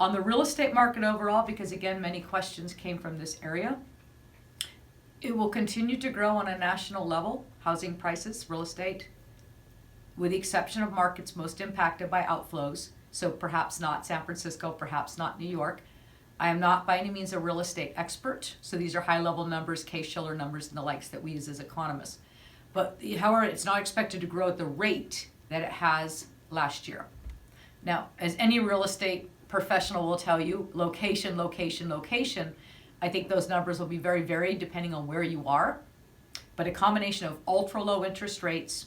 On the real estate market overall, because again, many questions came from this area, it will continue to grow on a national level, housing prices, real estate, with the exception of markets most impacted by outflows. So perhaps not San Francisco, perhaps not New York. I am not by any means a real estate expert, so these are high-level numbers, Case-Shiller numbers and the likes that we use as economists. But however, it's not expected to grow at the rate that it has last year. Now, as any real estate professional will tell you, location, location, location, I think those numbers will be very varied depending on where you are. But a combination of ultra low interest rates,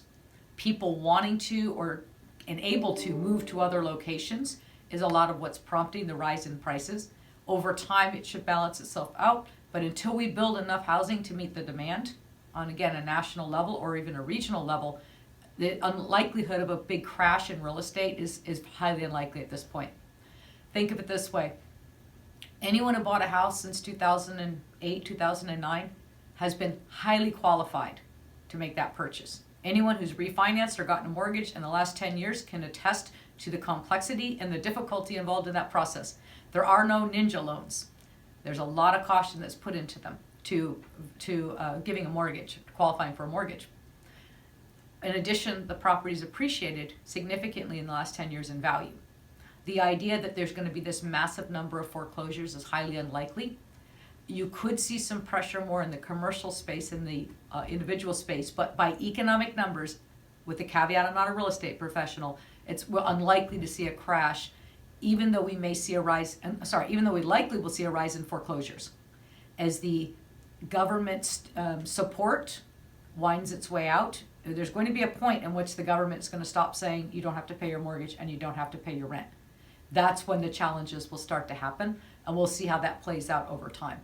people wanting to and able to move to other locations is a lot of what's prompting the rise in prices. Over time, it should balance itself out, but until we build enough housing to meet the demand on, again, a national level or even a regional level, the unlikelihood of a big crash in real estate is highly unlikely at this point. Think of it this way. Anyone who bought a house since 2008, 2009 has been highly qualified to make that purchase. Anyone who's refinanced or gotten a mortgage in the last 10 years can attest to the complexity and the difficulty involved in that process. There are no ninja loans. There's a lot of caution that's put into them to giving a mortgage, qualifying for a mortgage. In addition, the property's appreciated significantly in the last 10 years in value. The idea that there's going to be this massive number of foreclosures is highly unlikely. You could see some pressure more in the commercial space, in the individual space, but by economic numbers, with the caveat I'm not a real estate professional, it's unlikely to see a crash, even though we may see a rise, even though we likely will see a rise in foreclosures. As the government support winds its way out, there's going to be a point in which the government is going to stop saying you don't have to pay your mortgage and you don't have to pay your rent. That's when the challenges will start to happen, and we'll see how that plays out over time.